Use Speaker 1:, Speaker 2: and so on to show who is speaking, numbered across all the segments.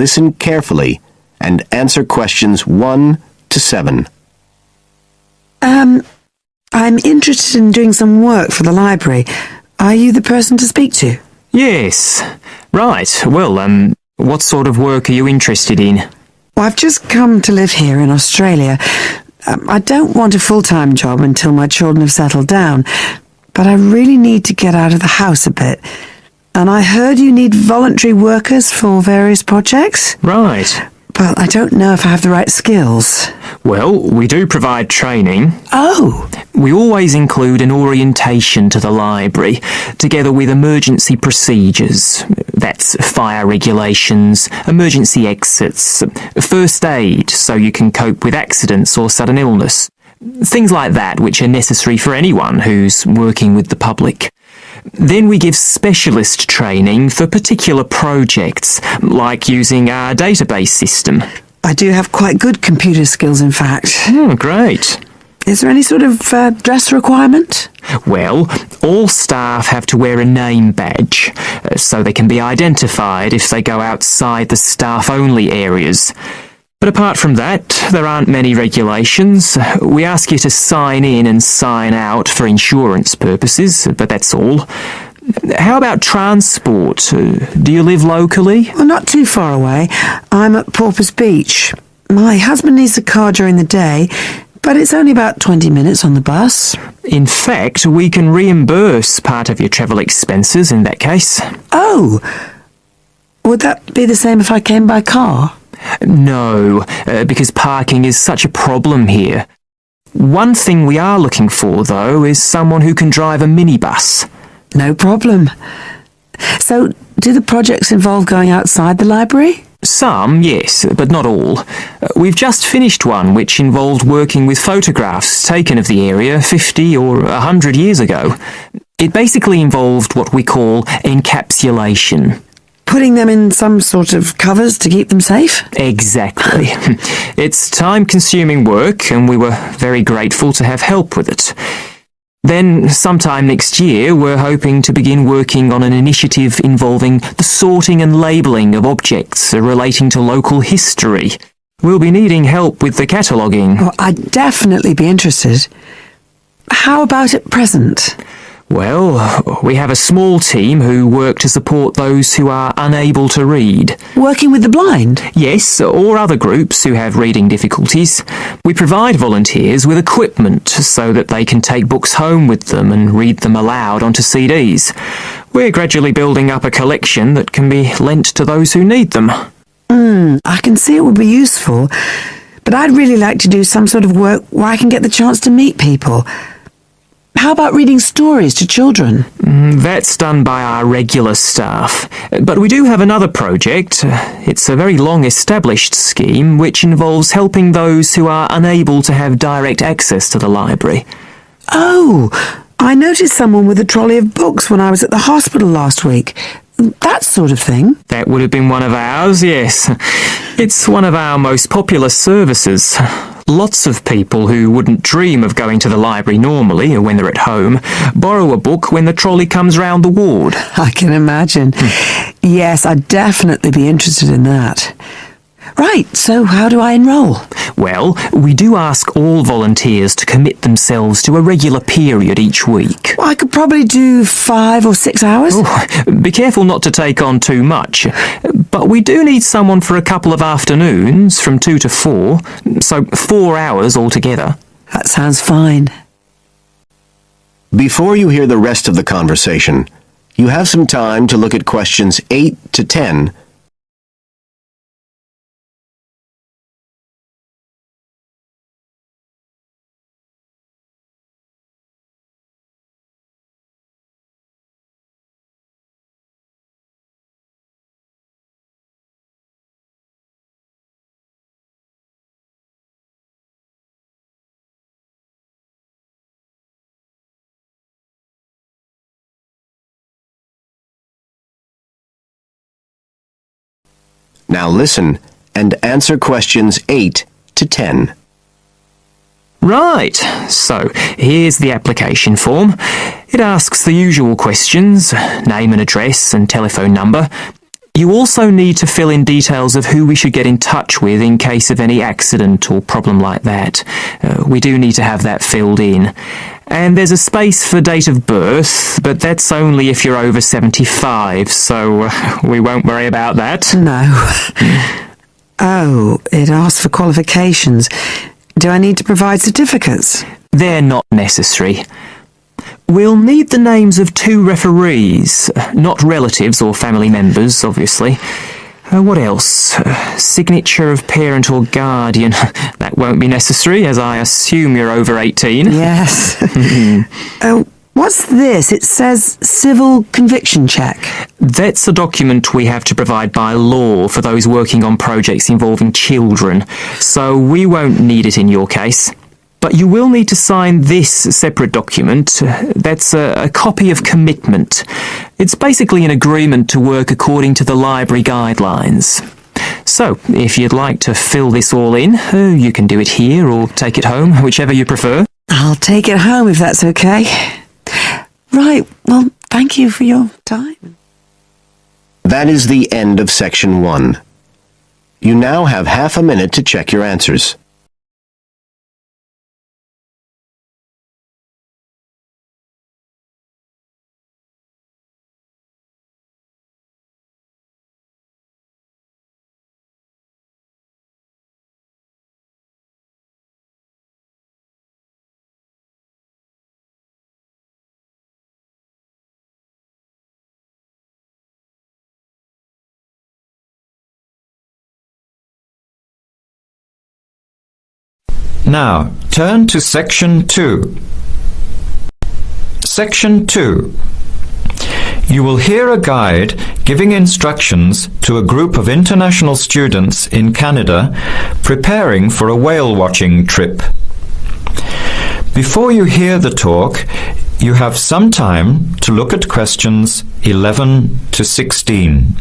Speaker 1: listen carefully and answer questions 1 to 7.
Speaker 2: I'm interested in doing some work for the library. Are you the person to speak to?
Speaker 3: Yes. Right. Well, what sort of work are you interested in?
Speaker 2: Well, I've just come to live here in Australia. I don't want a full-time job until my children have settled down, but I really need to get out of the house a bit. And I heard you need voluntary workers for various projects.
Speaker 3: Right.
Speaker 2: But I don't know if I have the right skills.
Speaker 3: Well, we do provide training.
Speaker 2: Oh!
Speaker 3: We always include an orientation to the library, together with emergency procedures. That's fire regulations, emergency exits, first aid so you can cope with accidents or sudden illness. Things like that which are necessary for anyone who's working with the public. Then we give specialist training for particular projects, like using our database system.
Speaker 2: I do have quite good computer skills, in fact.
Speaker 3: Great.
Speaker 2: Is there any sort of dress requirement?
Speaker 3: Well, all staff have to wear a name badge, so they can be identified if they go outside the staff-only areas. But apart from that, there aren't many regulations. We ask you to sign in and sign out for insurance purposes, but that's all. How about transport? Do you live locally?
Speaker 2: Well, not too far away. I'm at Porpoise Beach. My husband needs a car during the day, but it's only about 20 minutes on the bus.
Speaker 3: In fact, we can reimburse part of your travel expenses in that case.
Speaker 2: Oh! Would that be the same if I came by car?
Speaker 3: No, because parking is such a problem here. One thing we are looking for, though, is someone who can drive a minibus.
Speaker 2: No problem. So, do the projects involve going outside the library?
Speaker 3: Some, yes, but not all. We've just finished one which involved working with photographs taken of the area 50 or 100 years ago. It basically involved what we call encapsulation.
Speaker 2: Putting them in some sort of covers to keep them safe?
Speaker 3: Exactly. It's time-consuming work, and we were very grateful to have help with it. Then, sometime next year, we're hoping to begin working on an initiative involving the sorting and labelling of objects relating to local history. We'll be needing help with the cataloguing.
Speaker 2: Oh, I'd definitely be interested. How about at present?
Speaker 3: Well, we have a small team who work to support those who are unable to read.
Speaker 2: Working with the blind?
Speaker 3: Yes, or other groups who have reading difficulties. We provide volunteers with equipment so that they can take books home with them and read them aloud onto CDs. We're gradually building up a collection that can be lent to those who need them.
Speaker 2: I can see it would be useful, but I'd really like to do some sort of work where I can get the chance to meet people. How about reading stories to children?
Speaker 3: That's done by our regular staff. But we do have another project. It's a very long-established scheme which involves helping those who are unable to have direct access to the library.
Speaker 2: Oh, I noticed someone with a trolley of books when I was at the hospital last week. That sort of thing.
Speaker 3: That would have been one of ours, yes. It's one of our most popular services. Lots of people who wouldn't dream of going to the library normally, or when they're at home, borrow a book when the trolley comes round the ward.
Speaker 2: I can imagine. Yes, I'd definitely be interested in that. Right, so how do I enrol?
Speaker 3: Well, we do ask all volunteers to commit themselves to a regular period each week.
Speaker 2: Well, I could probably do 5 or 6 hours.
Speaker 3: Oh, be careful not to take on too much. But we do need someone for a couple of afternoons, from 2 to 4, so 4 hours altogether.
Speaker 2: That sounds fine.
Speaker 1: Before you hear the rest of the conversation, you have some time to look at questions 8 to 10. Now listen and answer questions 8 to 10.
Speaker 3: Right, so here's the application form. It asks the usual questions, name and address and telephone number. You also need to fill in details of who we should get in touch with in case of any accident or problem like that. We do need to have that filled in. And there's a space for date of birth, but that's only if you're over 75, so we won't worry about that.
Speaker 2: No. Oh, it asks for qualifications. Do I need to provide certificates?
Speaker 3: They're not necessary. We'll need the names of 2 referees, not relatives or family members, obviously. What else? Signature of parent or guardian. That won't be necessary, as I assume you're over 18.
Speaker 2: Yes. What's this? It says civil conviction check.
Speaker 3: That's a document we have to provide by law for those working on projects involving children, so we won't need it in your case. But you will need to sign this separate document. That's a copy of commitment. It's basically an agreement to work according to the library guidelines. So, if you'd like to fill this all in, you can do it here or take it home, whichever you prefer.
Speaker 2: I'll take it home if that's okay. Right, well, thank you for your time.
Speaker 1: That is the end of section 1. You now have half a minute to check your answers.
Speaker 4: Now, turn to Section 2. Section 2. You will hear a guide giving instructions to a group of international students in Canada preparing for a whale watching trip. Before you hear the talk, you have some time to look at questions 11 to 16.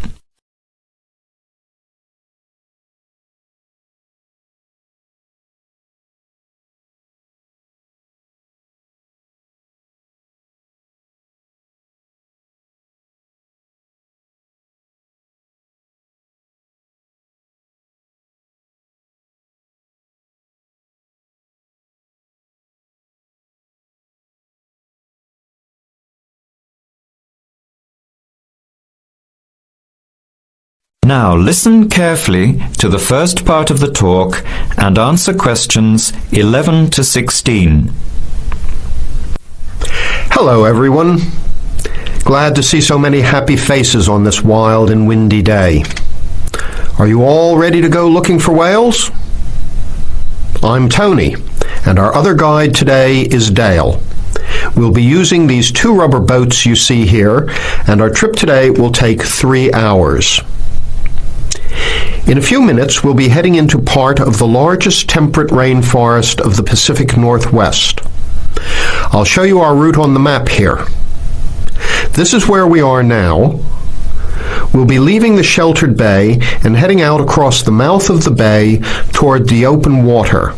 Speaker 4: Now listen carefully to the first part of the talk and answer questions 11 to 16.
Speaker 5: Hello everyone. Glad to see so many happy faces on this wild and windy day. Are you all ready to go looking for whales? I'm Tony, and our other guide today is Dale. We'll be using these 2 rubber boats you see here, and our trip today will take 3 hours. In a few minutes, we'll be heading into part of the largest temperate rainforest of the Pacific Northwest. I'll show you our route on the map here. This is where we are now. We'll be leaving the sheltered bay and heading out across the mouth of the bay toward the open water.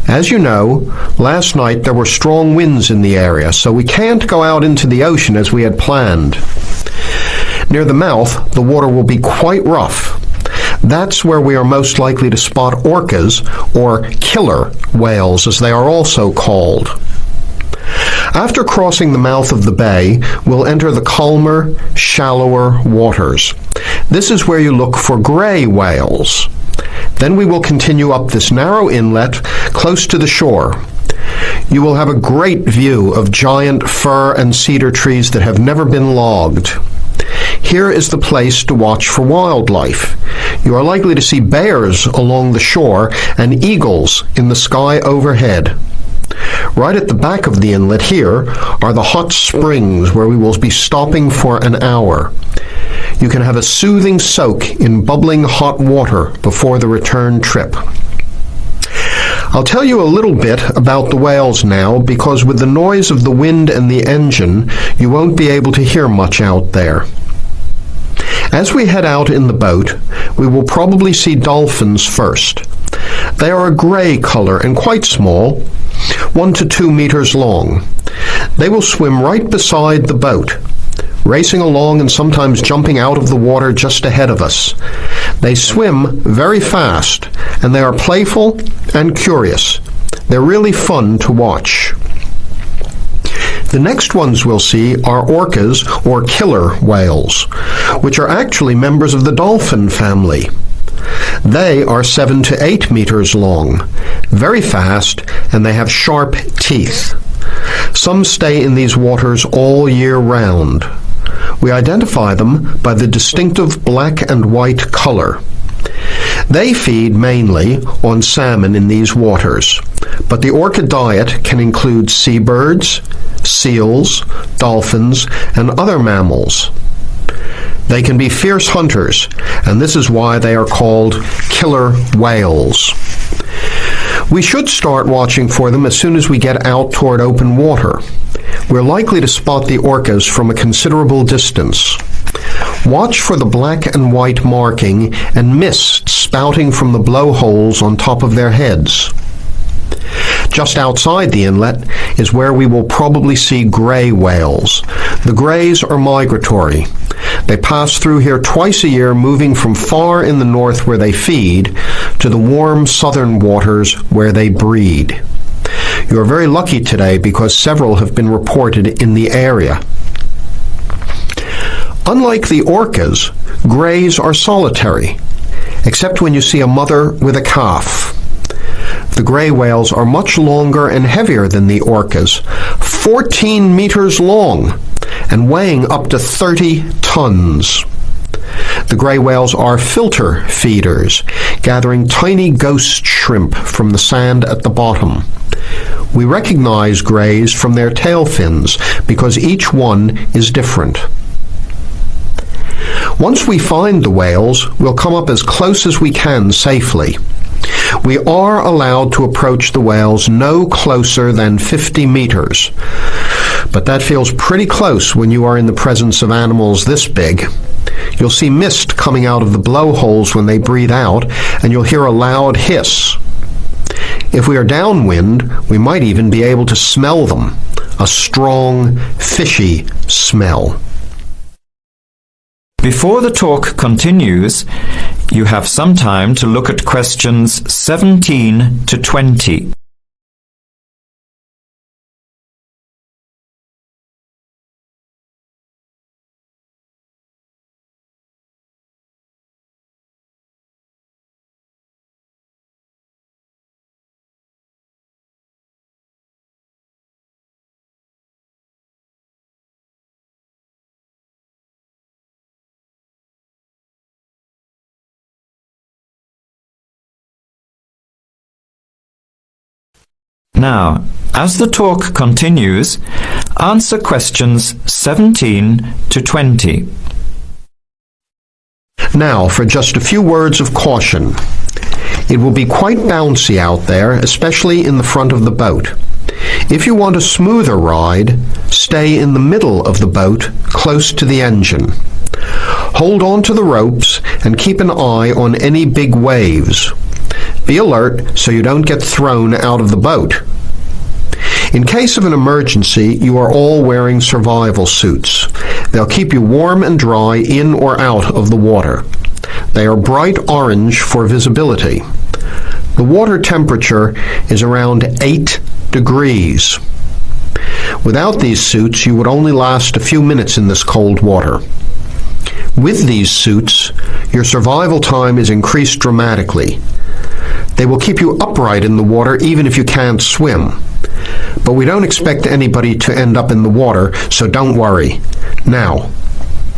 Speaker 5: As you know, last night there were strong winds in the area, so we can't go out into the ocean as we had planned. Near the mouth, the water will be quite rough. That's where we are most likely to spot orcas, or killer whales as they are also called. After crossing the mouth of the bay, we'll enter the calmer, shallower waters. This is where you look for gray whales. Then we will continue up this narrow inlet close to the shore. You will have a great view of giant fir and cedar trees that have never been logged. Here is the place to watch for wildlife. You are likely to see bears along the shore and eagles in the sky overhead. Right at the back of the inlet here are the hot springs where we will be stopping for an hour. You can have a soothing soak in bubbling hot water before the return trip. I'll tell you a little bit about the whales now, because with the noise of the wind and the engine, you won't be able to hear much out there. As we head out in the boat, we will probably see dolphins first. They are a gray color and quite small, 1 to 2 meters long. They will swim right beside the boat. racing along and sometimes jumping out of the water just ahead of us. They swim very fast, and they are playful and curious. They're really fun to watch. The next ones we'll see are orcas, or killer whales, which are actually members of the dolphin family. They are 7 to 8 meters long, very fast, and they have sharp teeth. Some stay in these waters all year round. We identify them by the distinctive black and white color. They feed mainly on salmon in these waters, but the orca diet can include seabirds, seals, dolphins, and other mammals. They can be fierce hunters, and this is why they are called killer whales. We should start watching for them as soon as we get out toward open water. We're likely to spot the orcas from a considerable distance. Watch for the black and white marking and mist spouting from the blowholes on top of their heads. Just outside the inlet is where we will probably see gray whales. The grays are migratory. They pass through here twice a year, moving from far in the north where they feed to the warm southern waters where they breed. You are very lucky today because several have been reported in the area. Unlike the orcas, grays are solitary, except when you see a mother with a calf. The gray whales are much longer and heavier than the orcas, 14 meters long and weighing up to 30 tons. The gray whales are filter feeders, gathering tiny ghost shrimp from the sand at the bottom. We recognize grays from their tail fins because each one is different. Once we find the whales, we'll come up as close as we can safely. We are allowed to approach the whales no closer than 50 meters, but that feels pretty close when you are in the presence of animals this big. You'll see mist coming out of the blowholes when they breathe out, and you'll hear a loud hiss. If we are downwind, we might even be able to smell them, a strong, fishy smell.
Speaker 4: Before the talk continues, you have some time to look at questions 17 to 20. Now, as the talk continues, answer questions 17 to 20.
Speaker 5: Now, for just a few words of caution. It will be quite bouncy out there, especially in the front of the boat. If you want a smoother ride, stay in the middle of the boat, close to the engine. Hold on to the ropes and keep an eye on any big waves. Be alert so you don't get thrown out of the boat. In case of an emergency, you are all wearing survival suits. They'll keep you warm and dry in or out of the water. They are bright orange for visibility. The water temperature is around 8 degrees. Without these suits, you would only last a few minutes in this cold water. With these suits, your survival time is increased dramatically. They will keep you upright in the water even if you can't swim. But we don't expect anybody to end up in the water, so don't worry. Now,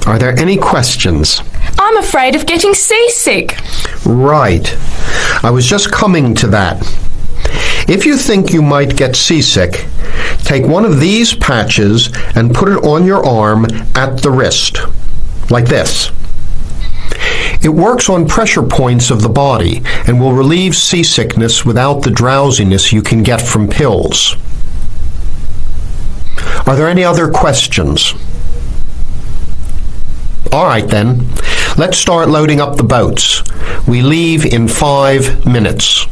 Speaker 5: are there any questions?
Speaker 6: I'm afraid of getting seasick.
Speaker 5: Right. I was just coming to that. If you think you might get seasick, take one of these patches and put it on your arm at the wrist, like this. It works on pressure points of the body and will relieve seasickness without the drowsiness you can get from pills. Are there any other questions? All right then, let's start loading up the boats. We leave in 5 minutes.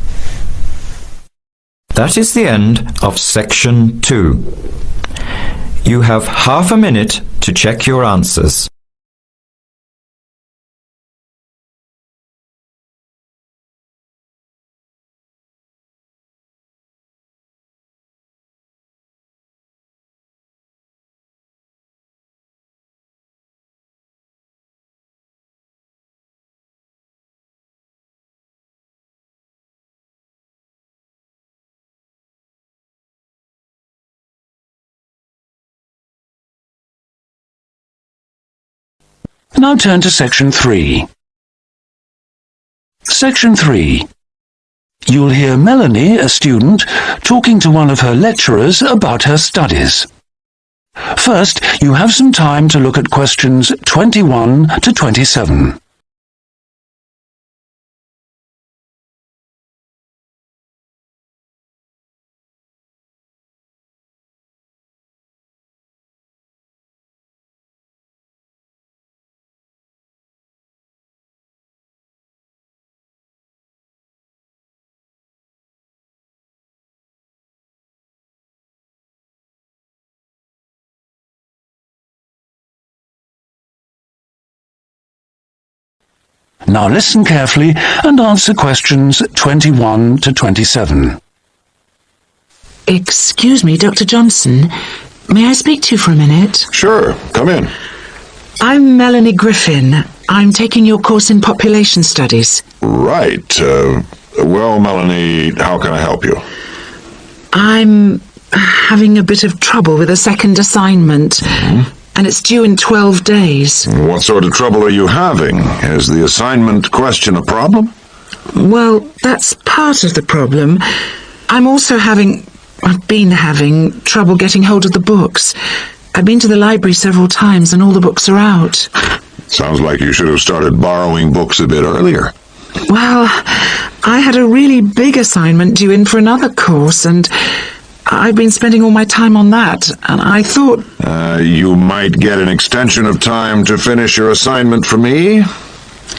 Speaker 4: That is the end of section 2. You have half a minute to to check your answers.
Speaker 7: Now turn to Section 3. Section 3. You'll hear Melanie, a student, talking to one of her lecturers about her studies. First, you have some time to look at questions 21 to 27. Now listen carefully and answer questions 21 to 27.
Speaker 8: Excuse me, Dr. Johnson. May I speak to you for a minute?
Speaker 9: Sure, come in.
Speaker 8: I'm Melanie Griffin. I'm taking your course in population studies.
Speaker 9: Right. Well, Melanie, how can I help you?
Speaker 8: I'm having a bit of trouble with a second assignment, and it's due in 12 days.
Speaker 9: What sort of trouble are you having? Is the assignment question a problem?
Speaker 8: Well, that's part of the problem. I've been having trouble getting hold of the books. I've been to the library several times and all the books are out.
Speaker 9: Sounds like you should have started borrowing books a bit earlier.
Speaker 8: Well, I had a really big assignment due in for another course, and I've been spending all my time on that, and I thought...
Speaker 9: You might get an extension of time to finish your assignment for me?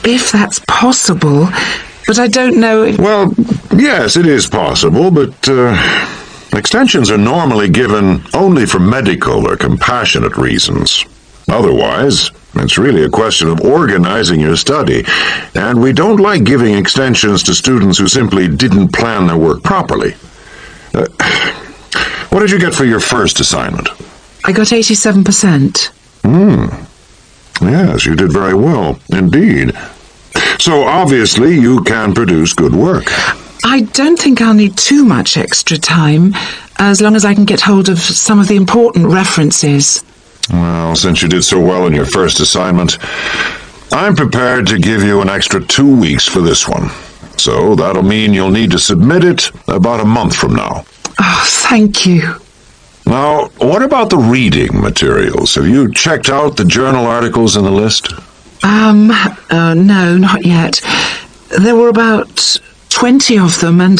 Speaker 8: If that's possible, but I don't know if...
Speaker 9: Well, yes, it is possible, but extensions are normally given only for medical or compassionate reasons. Otherwise, it's really a question of organizing your study, and we don't like giving extensions to students who simply didn't plan their work properly. What did you get for your first assignment?
Speaker 8: I got 87%.
Speaker 9: Yes, you did very well, indeed. So obviously you can produce good work.
Speaker 8: I don't think I'll need too much extra time, as long as I can get hold of some of the important references.
Speaker 9: Well, since you did so well in your first assignment, I'm prepared to give you an extra 2 weeks for this one. So that'll mean you'll need to submit it about a month from now.
Speaker 8: Oh, thank you.
Speaker 9: Now, what about the reading materials? Have you checked out the journal articles in the list?
Speaker 8: No, not yet. There were about 20 of them, and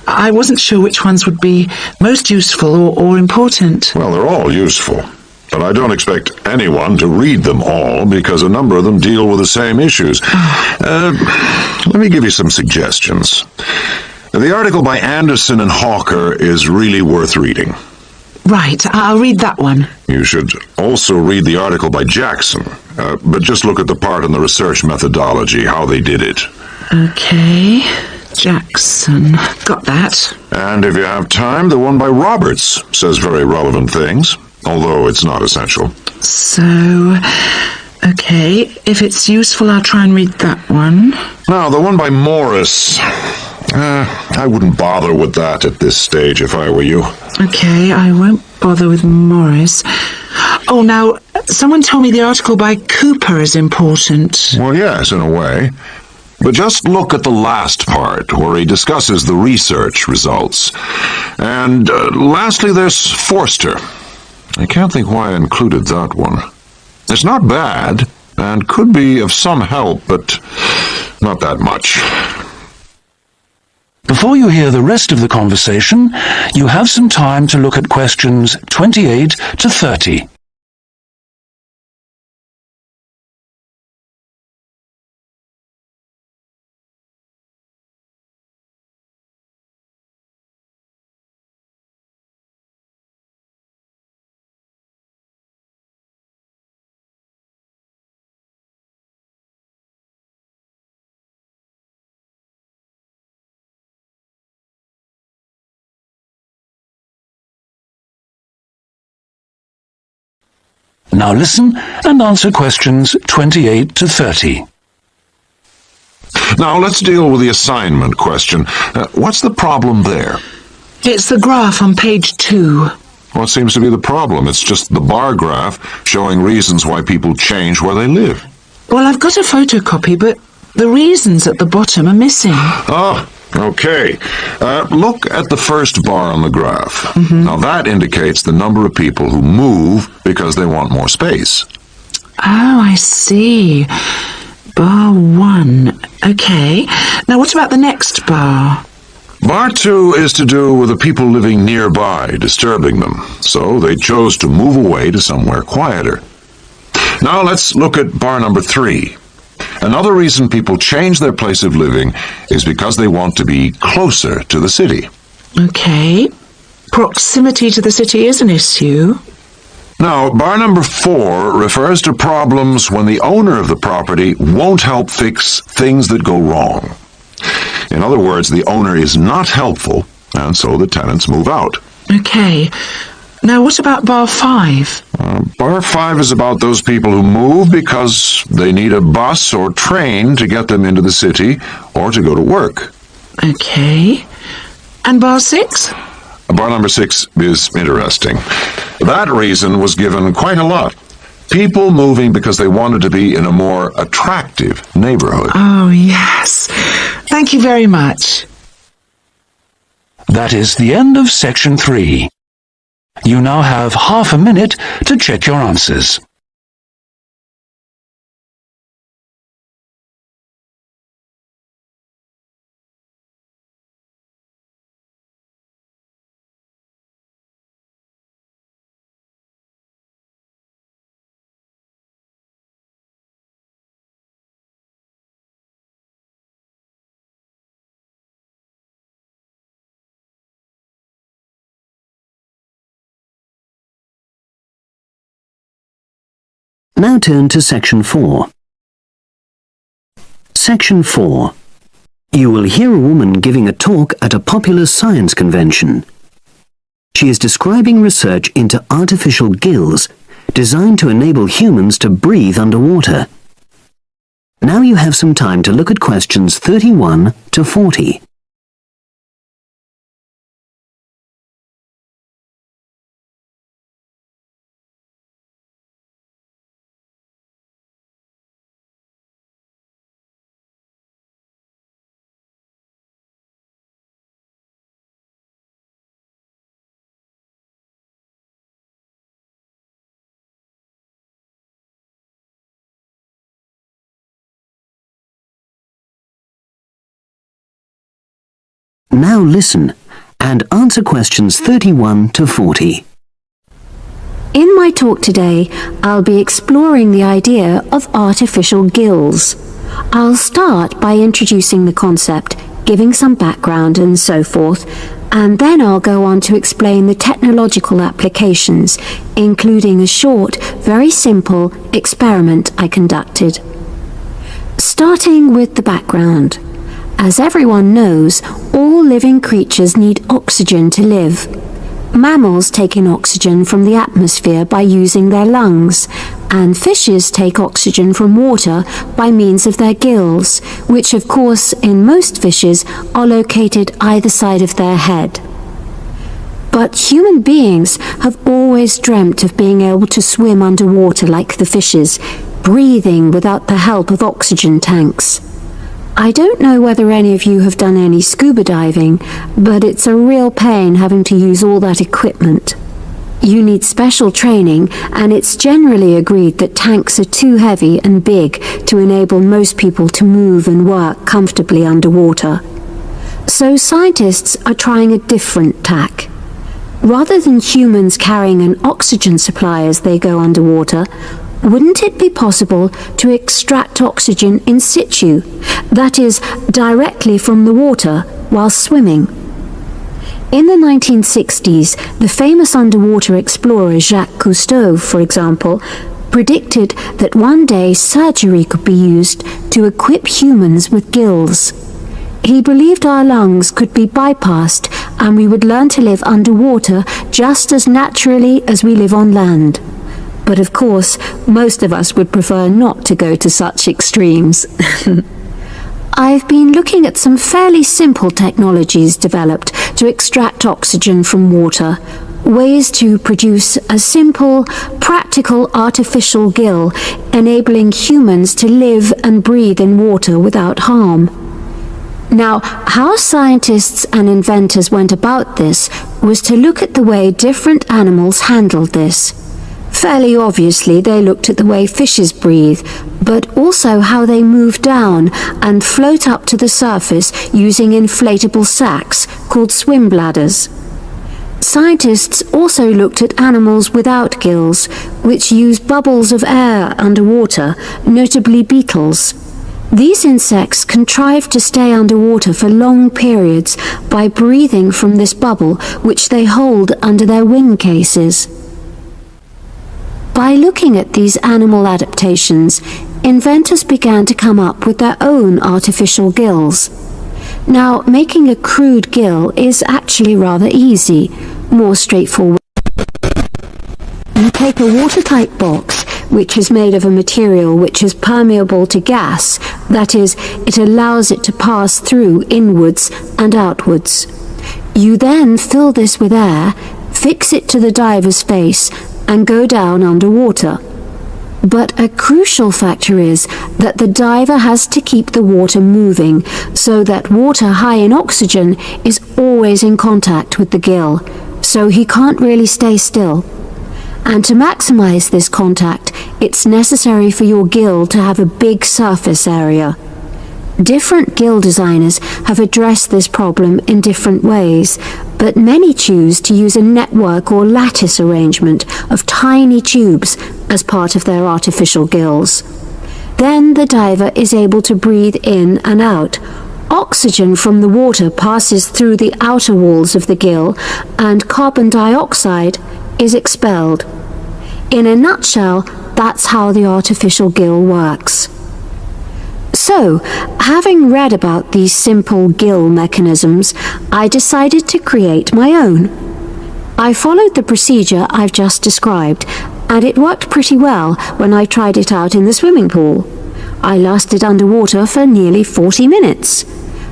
Speaker 8: I wasn't sure which ones would be most useful or important.
Speaker 9: Well, they're all useful, but I don't expect anyone to read them all because a number of them deal with the same issues. Let me give you some suggestions. The article by Anderson and Hawker is really worth reading.
Speaker 8: Right, I'll read that one.
Speaker 9: You should also read the article by Jackson, but just look at the part on the research methodology, how they did it.
Speaker 8: Okay, Jackson. Got that.
Speaker 9: And if you have time, the one by Roberts says very relevant things, although it's not essential.
Speaker 8: So, okay, if it's useful, I'll try and read that one.
Speaker 9: Now, the one by Morris, I wouldn't bother with that at this stage if I were you.
Speaker 8: Okay, I won't bother with Morris. Oh, now, someone told me the article by Cooper is important.
Speaker 9: Well, yes, in a way. But just look at the last part, where he discusses the research results. And lastly, there's Forster. I can't think why I included that one. It's not bad, and could be of some help, but not that much.
Speaker 7: Before you hear the rest of the conversation, you have some time to look at questions 28 to 30. Now listen and answer questions 28 to 30.
Speaker 9: Now let's deal with the assignment question. What's the problem there?
Speaker 8: It's the graph on page 2.
Speaker 9: What seems to be the problem? It's just the bar graph showing reasons why people change where they live.
Speaker 8: Well, I've got a photocopy, but the reasons at the bottom are missing.
Speaker 9: Ah, okay. Look at the first bar on the graph. Now that indicates the number of people who move because they want more space.
Speaker 8: Oh, I see. Bar 1. Okay. Now what about the next bar?
Speaker 9: Bar 2 is to do with the people living nearby, disturbing them. So they chose to move away to somewhere quieter. Now let's look at bar number 3. Another reason people change their place of living is because they want to be closer to the city.
Speaker 8: Okay. Proximity to the city is an issue.
Speaker 9: Now, bar number 4 refers to problems when the owner of the property won't help fix things that go wrong. In other words, the owner is not helpful, and so the tenants move out.
Speaker 8: Okay. Now what about bar 5?
Speaker 9: Bar 5 is about those people who move because they need a bus or train to get them into the city or to go to work.
Speaker 8: Okay. And bar 6?
Speaker 9: Bar number 6 is interesting. That reason was given quite a lot. People moving because they wanted to be in a more attractive neighborhood.
Speaker 8: Oh, yes. Thank you very much.
Speaker 7: That is the end of section 3. You now have half a minute to check your answers.
Speaker 1: Now turn to section 4. Section 4. You will hear a woman giving a talk at a popular science convention. She is describing research into artificial gills designed to enable humans to breathe underwater. Now you have some time to look at questions 31 to 40. Now listen and answer questions 31 to 40.
Speaker 10: In my talk today, I'll be exploring the idea of artificial gills. I'll start by introducing the concept, giving some background and so forth, and then I'll go on to explain the technological applications, including a short, very simple experiment I conducted. Starting with the background. As everyone knows, all living creatures need oxygen to live. Mammals take in oxygen from the atmosphere by using their lungs, and fishes take oxygen from water by means of their gills, which of course in most fishes are located either side of their head. But human beings have always dreamt of being able to swim underwater like the fishes, breathing without the help of oxygen tanks. I don't know whether any of you have done any scuba diving, but it's a real pain having to use all that equipment. You need special training, and it's generally agreed that tanks are too heavy and big to enable most people to move and work comfortably underwater. So scientists are trying a different tack. Rather than humans carrying an oxygen supply as they go underwater, wouldn't it be possible to extract oxygen in situ, that is, directly from the water while swimming? In the 1960s, the famous underwater explorer Jacques Cousteau, for example, predicted that one day surgery could be used to equip humans with gills. He believed our lungs could be bypassed and we would learn to live underwater just as naturally as we live on land. But of course, most of us would prefer not to go to such extremes. I've been looking at some fairly simple technologies developed to extract oxygen from water, ways to produce a simple, practical artificial gill, enabling humans to live and breathe in water without harm. Now, how scientists and inventors went about this was to look at the way different animals handled this. Fairly obviously, they looked at the way fishes breathe, but also how they move down and float up to the surface using inflatable sacs called swim bladders. Scientists also looked at animals without gills, which use bubbles of air underwater, notably beetles. These insects contrive to stay underwater for long periods by breathing from this bubble, which they hold under their wing cases. By looking at these animal adaptations, inventors began to come up with their own artificial gills. Now, making a crude gill is actually rather easy, more straightforward. You take a watertight box, which is made of a material which is permeable to gas, that is, it allows it to pass through inwards and outwards. You then fill this with air, fix it to the diver's face, and go down underwater. But a crucial factor is that the diver has to keep the water moving, so that water high in oxygen is always in contact with the gill, so he can't really stay still. And to maximize this contact, it's necessary for your gill to have a big surface area. Different gill designers have addressed this problem in different ways, but many choose to use a network or lattice arrangement of tiny tubes as part of their artificial gills. Then the diver is able to breathe in and out. Oxygen from the water passes through the outer walls of the gill, and carbon dioxide is expelled. In a nutshell, that's how the artificial gill works. So, having read about these simple gill mechanisms, I decided to create my own. I followed the procedure I've just described, and it worked pretty well when I tried it out in the swimming pool. I lasted underwater for nearly 40 minutes.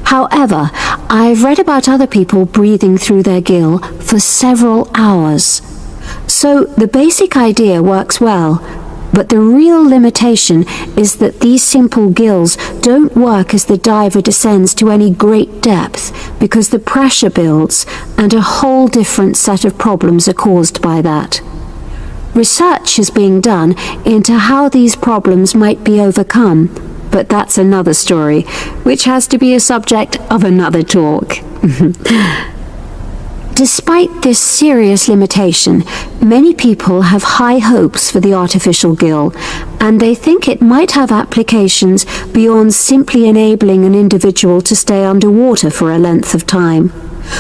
Speaker 10: However, I've read about other people breathing through their gill for several hours. So the basic idea works well, but the real limitation is that these simple gills don't work as the diver descends to any great depth, because the pressure builds and a whole different set of problems are caused by that. Research is being done into how these problems might be overcome, but that's another story, which has to be a subject of another talk. Despite this serious limitation, many people have high hopes for the artificial gill, and they think it might have applications beyond simply enabling an individual to stay underwater for a length of time.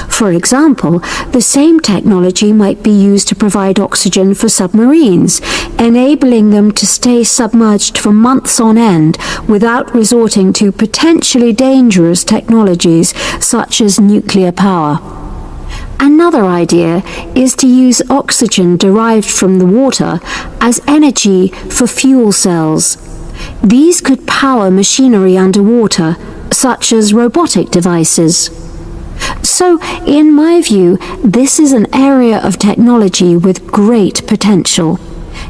Speaker 10: For example, the same technology might be used to provide oxygen for submarines, enabling them to stay submerged for months on end without resorting to potentially dangerous technologies such as nuclear power. Another idea is to use oxygen derived from the water as energy for fuel cells. These could power machinery underwater, such as robotic devices. So, in my view, this is an area of technology with great potential.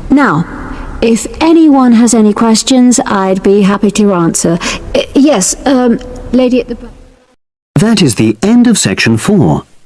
Speaker 10: Now, if anyone has any questions, I'd be happy to answer. Yes, lady at the back.
Speaker 1: That is the end of section 4.